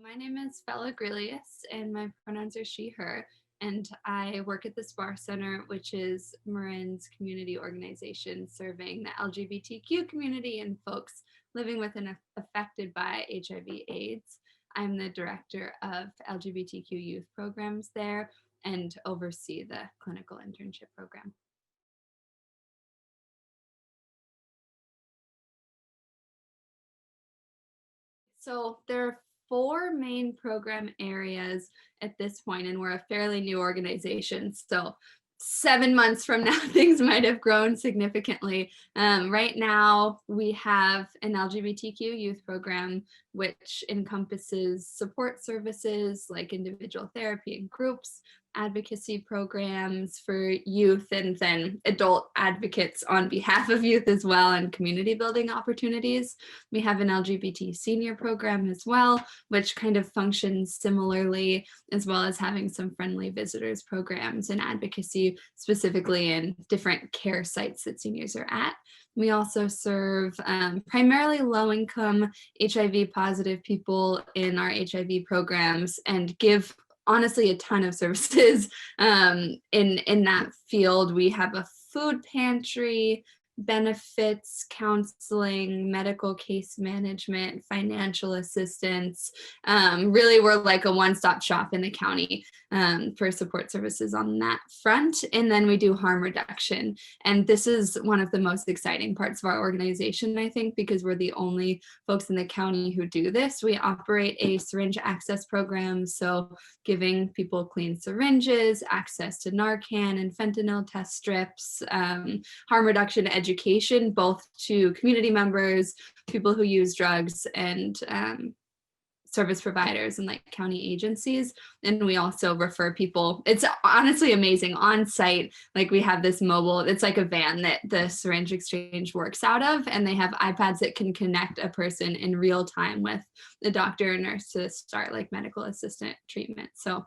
My name is Bella Grillius, and my pronouns are she, her, and I work at the Spahr Center, which is Marin's community organization serving the LGBTQ community and folks living with and affected by HIV/AIDS. I'm the director of LGBTQ youth programs there and oversee the clinical internship program. So there are four main program areas at this point, and we're a fairly new organization. So 7 months from now, things might have grown significantly. Right now, we have an LGBTQ youth program, which encompasses support services like individual therapy and groups, advocacy programs for youth, and then adult advocates on behalf of youth as well, and community building opportunities. We have an LGBT senior program as well, which kind of functions similarly, as well as having some friendly visitors programs and advocacy specifically in different care sites that seniors are at. We also serve primarily low-income HIV positive people in our HIV programs and give honestly a ton of services in that field. We have a food pantry, benefits, counseling, medical case management, financial assistance. Really, we're like a one-stop shop in the county for support services on that front. And then we do harm reduction. And this is one of the most exciting parts of our organization, I think, because we're the only folks in the county who do this. We operate a syringe access program, so giving people clean syringes, access to Narcan and fentanyl test strips, harm reduction education, both to community members, people who use drugs, and service providers and like county agencies. And we also refer people. It's honestly amazing on site. Like we have this mobile, it's like a van that the syringe exchange works out of, and they have iPads that can connect a person in real time with the doctor or nurse to start like medical assistant treatment. So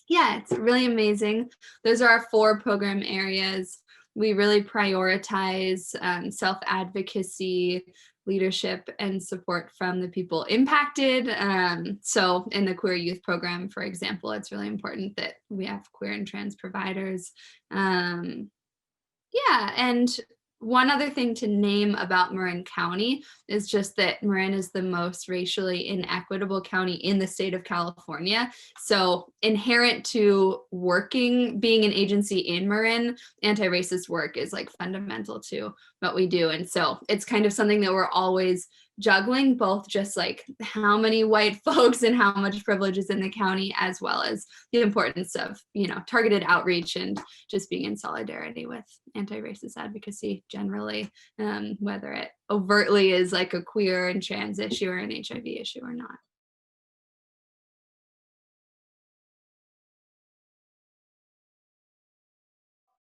yeah, it's really amazing. Those are our four program areas. We really prioritize self-advocacy, leadership, and support from the people impacted. So in the queer youth program, for example, it's really important that we have queer and trans providers. Yeah, and one other thing to name about Marin County is just that Marin is the most racially inequitable county in the state of California. So inherent to being an agency in Marin, anti-racist work is like fundamental to what we do. And so it's kind of something that we're always juggling, both just like how many white folks and how much privilege is in the county, as well as the importance of, targeted outreach and just being in solidarity with anti-racist advocacy generally, whether it overtly is like a queer and trans issue or an HIV issue or not.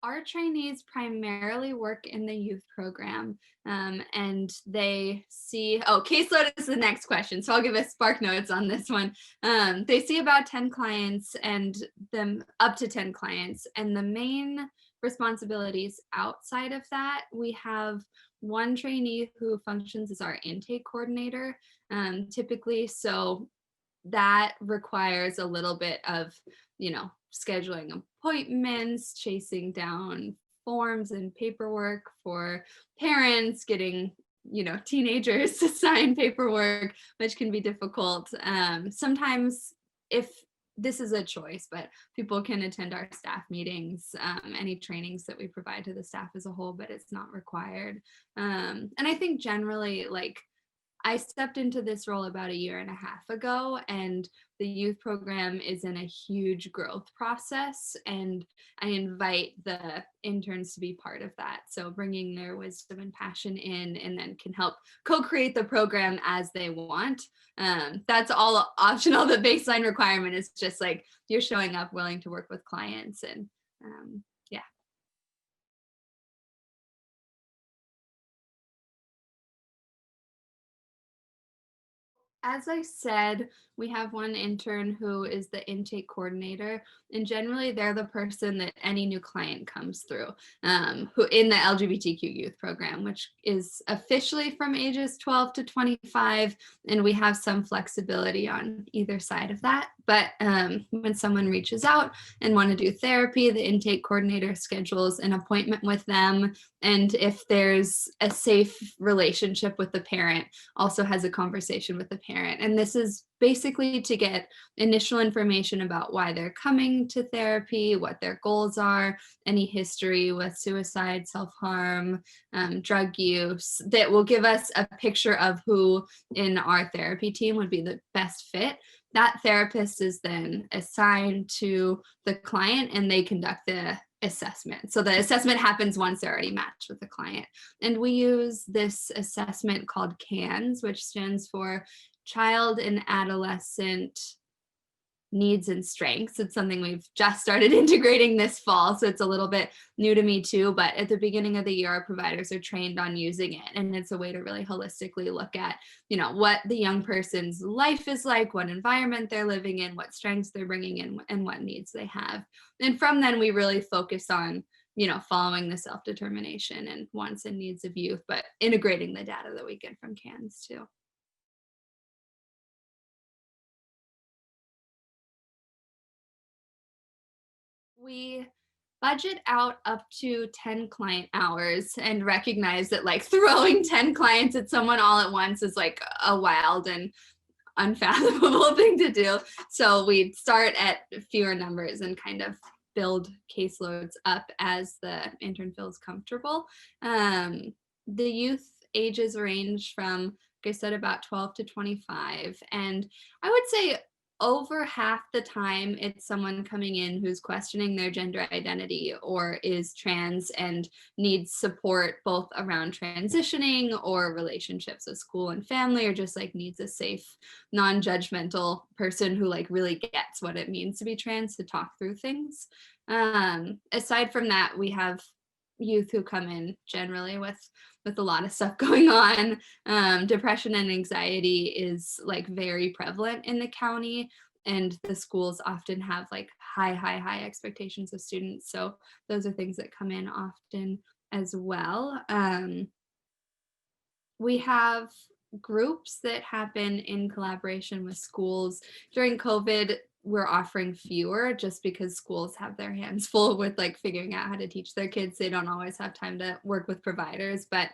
Our trainees primarily work in the youth program, and they see, caseload is the next question. So I'll give a spark notes on this one. They see about 10 clients and them up to 10 clients. And the main responsibilities outside of that, we have one trainee who functions as our intake coordinator, typically. So that requires a little bit of, scheduling appointments, chasing down forms and paperwork for parents, getting, teenagers to sign paperwork, which can be difficult. Sometimes if this is a choice, but people can attend our staff meetings, any trainings that we provide to the staff as a whole, but it's not required. And I think generally, like, I stepped into this role about a year and a half ago, and the youth program is in a huge growth process, and I invite the interns to be part of that. So bringing their wisdom and passion in, and then can help co-create the program as they want. That's all optional. The baseline requirement is just like you're showing up willing to work with clients, and yeah. As I said, we have one intern who is the intake coordinator, and generally they're the person that any new client comes through, who in the LGBTQ youth program, which is officially from ages 12 to 25, and we have some flexibility on either side of that. But when someone reaches out and want to do therapy, the intake coordinator schedules an appointment with them, and if there's a safe relationship with the parent, also has a conversation with the parent. And this is basically to get initial information about why they're coming to therapy, what their goals are, any history with suicide, self-harm, drug use, that will give us a picture of who in our therapy team would be the best fit. That therapist is then assigned to the client and they conduct the assessment. So the assessment happens once they're already matched with the client. And we use this assessment called CANS, which stands for Child and Adolescent Needs and Strengths. It's something we've just started integrating this fall, so it's a little bit new to me too, but at the beginning of the year, our providers are trained on using it, and it's a way to really holistically look at, what the young person's life is like, what environment they're living in, what strengths they're bringing in, and what needs they have. And from then, we really focus on following the self-determination and wants and needs of youth, but integrating the data that we get from CANS too. We budget out up to 10 client hours and recognize that like throwing 10 clients at someone all at once is like a wild and unfathomable thing to do. So we start at fewer numbers and kind of build caseloads up as the intern feels comfortable. The youth ages range from, like I said, about 12 to 25. And I would say over half the time it's someone coming in who's questioning their gender identity or is trans and needs support both around transitioning or relationships with school and family, or just like needs a safe, non-judgmental person who like really gets what it means to be trans to talk through things. Aside from that, we have youth who come in generally with a lot of stuff going on. Depression and anxiety is like very prevalent in the county, and the schools often have like high expectations of students. So those are things that come in often as well. We have groups that happen in collaboration with schools. During COVID, we're offering fewer just because schools have their hands full with like figuring out how to teach their kids. They don't always have time to work with providers, but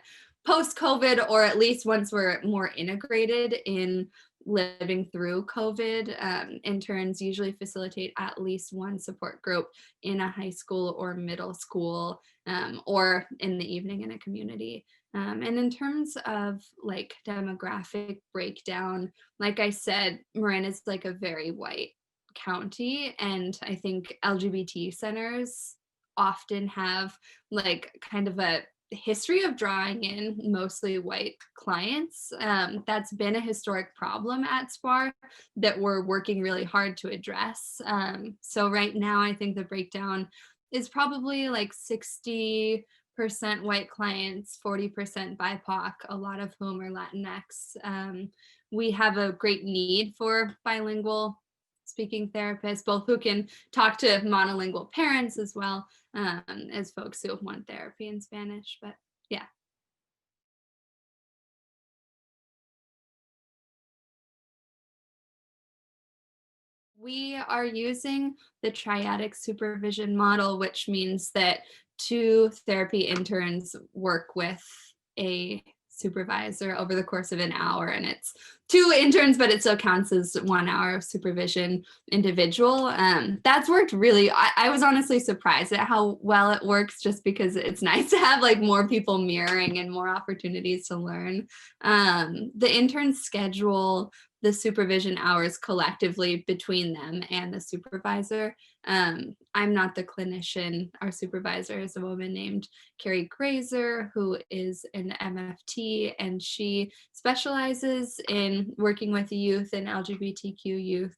post COVID, or at least once we're more integrated in living through COVID, interns usually facilitate at least one support group in a high school or middle school, or in the evening in a community. And in terms of like demographic breakdown, like I said, Marin is like a very white county, and I think LGBT centers often have like kind of a history of drawing in mostly white clients. That's been a historic problem at Spahr that we're working really hard to address. So right now, I think the breakdown is probably like 60% white clients, 40% BIPOC, a lot of whom are Latinx. We have a great need for bilingual speaking therapists, both who can talk to monolingual parents as well, as folks who want therapy in Spanish. But yeah. We are using the triadic supervision model, which means that two therapy interns work with a supervisor over the course of an hour, and it's two interns, but it still counts as 1 hour of supervision individual. That's worked really, I was honestly surprised at how well it works, just because it's nice to have like more people mirroring and more opportunities to learn. The interns schedule the supervision hours collectively between them and the supervisor. I'm not the clinician. Our supervisor is a woman named Carrie Grazer, who is an MFT, and she specializes in working with youth and LGBTQ youth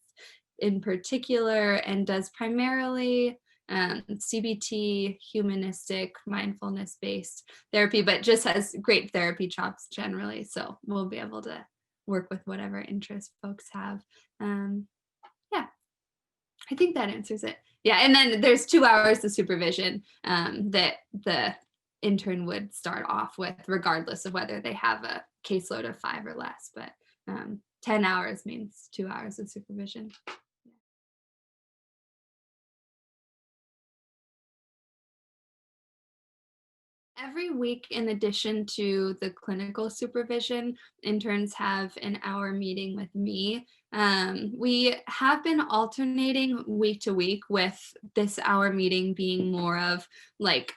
in particular, and does primarily CBT, humanistic, mindfulness based therapy, but just has great therapy chops generally. So we'll be able to work with whatever interests folks have. Yeah, I think that answers it. Yeah, and then there's 2 hours of supervision that the intern would start off with, regardless of whether they have a caseload of 5 or less. But 10 hours means 2 hours of supervision. Every week, in addition to the clinical supervision, interns have an hour meeting with me. We have been alternating week to week, with this hour meeting being more of like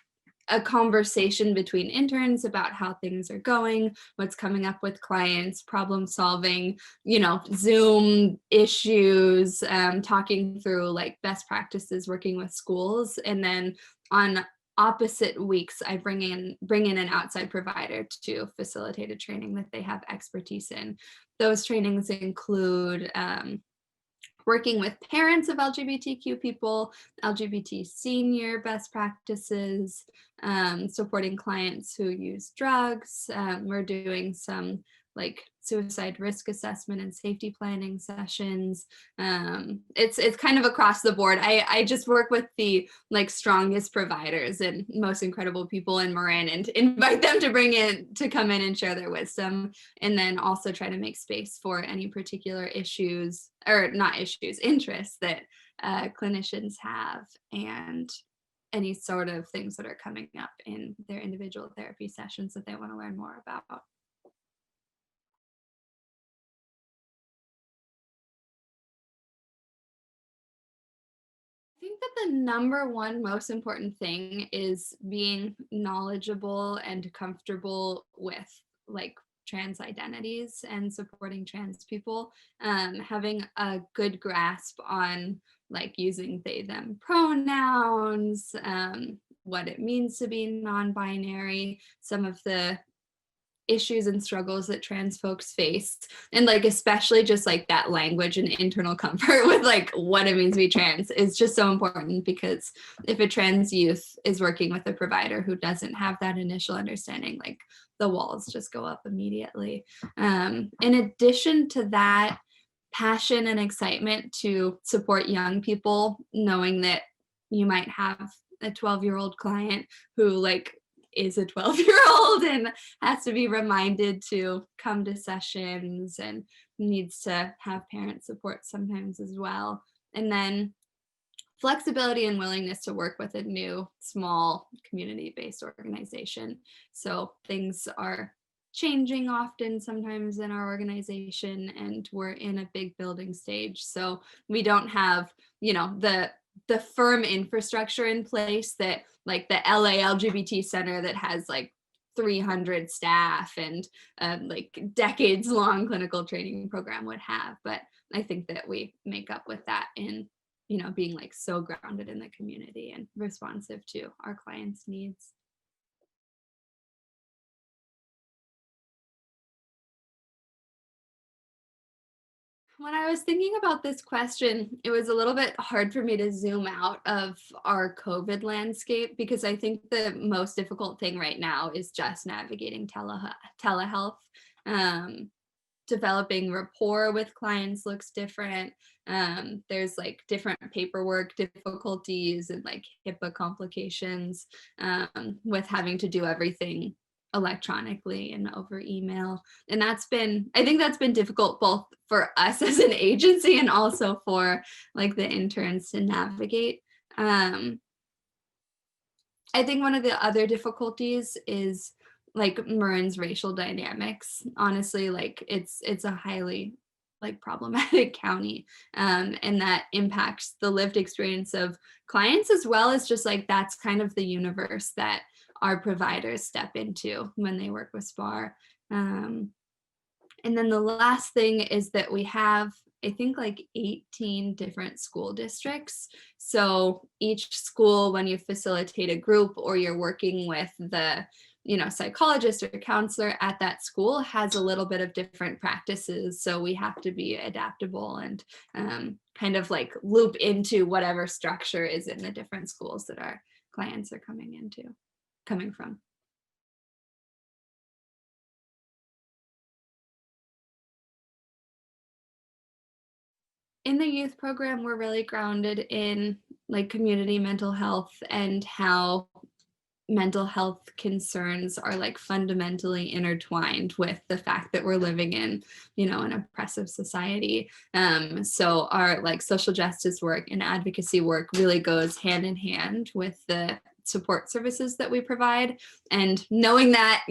a conversation between interns about how things are going, what's coming up with clients, problem solving, Zoom issues, talking through like best practices working with schools. And then on opposite weeks, I bring in an outside provider to facilitate a training that they have expertise in. Those trainings include working with parents of LGBTQ people, LGBT senior best practices, supporting clients who use drugs. We're doing some like suicide risk assessment and safety planning sessions. It's kind of across the board. I just work with the like strongest providers and most incredible people in Marin, and invite them to come in and share their wisdom, and then also try to make space for any particular issues, or not issues, interests that clinicians have, and any sort of things that are coming up in their individual therapy sessions that they want to learn more about. I think that the number one most important thing is being knowledgeable and comfortable with like trans identities and supporting trans people, having a good grasp on like using they them pronouns, what it means to be non-binary, some of the issues and struggles that trans folks face, and like especially just like that language and internal comfort with like what it means to be trans is just so important, because if a trans youth is working with a provider who doesn't have that initial understanding, like the walls just go up immediately. In addition to that, passion and excitement to support young people, knowing that you might have a 12-year-old client who like is a 12-year-old and has to be reminded to come to sessions and needs to have parent support sometimes as well. And then flexibility and willingness to work with a new, small, community-based organization. So things are changing often sometimes in our organization, and we're in a big building stage. So we don't have, the firm infrastructure in place that like the LA LGBT Center that has like 300 staff and like decades long clinical training program would have. But I think that we make up with that in being like so grounded in the community and responsive to our clients' needs. When I was thinking about this question, it was a little bit hard for me to zoom out of our COVID landscape, because I think the most difficult thing right now is just navigating telehealth. Um, Developing rapport with clients looks different. There's like different paperwork difficulties and like HIPAA complications, with having to do everything electronically and over email. And I think that's been difficult both for us as an agency and also for like the interns to navigate. Um, I think one of the other difficulties is like Marin's racial dynamics. Honestly, like it's a highly like problematic county, and that impacts the lived experience of clients, as well as just like that's kind of the universe that our providers step into when they work with Spahr. Um, and then the last thing is that we have, I think, like 18 different school districts. So each school, when you facilitate a group or you're working with the psychologist or counselor at that school, has a little bit of different practices. So we have to be adaptable and kind of like loop into whatever structure is in the different schools that our clients are coming from. In the youth program, we're really grounded in like community mental health and how mental health concerns are like fundamentally intertwined with the fact that we're living in, an oppressive society. So our like social justice work and advocacy work really goes hand in hand with the support services that we provide, and knowing that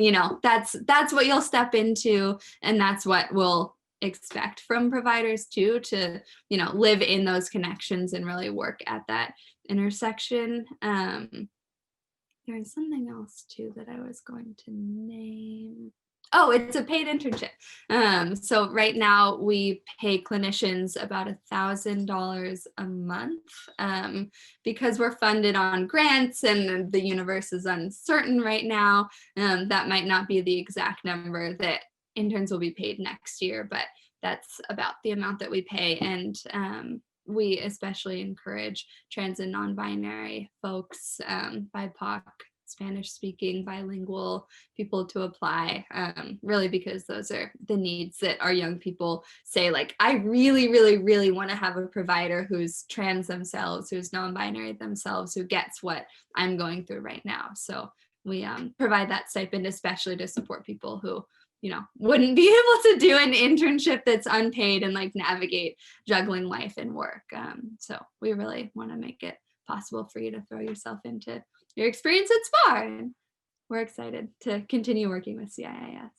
that's what you'll step into, and that's what we'll expect from providers too, to live in those connections and really work at that intersection. There's something else too that I was going to name. Oh, it's a paid internship. So right now we pay clinicians about $1,000 a month, because we're funded on grants and the universe is uncertain right now. That might not be the exact number that interns will be paid next year, but that's about the amount that we pay. And we especially encourage trans and non-binary folks, BIPOC, Spanish speaking, bilingual people to apply, really because those are the needs that our young people say, like, I really, really, really want to have a provider who's trans themselves, who's non-binary themselves, who gets what I'm going through right now. So we provide that stipend, especially to support people who wouldn't be able to do an internship that's unpaid and like navigate juggling life and work. So we really want to make it possible for you to throw yourself into your experience at Spahr. And we're excited to continue working with CIIS.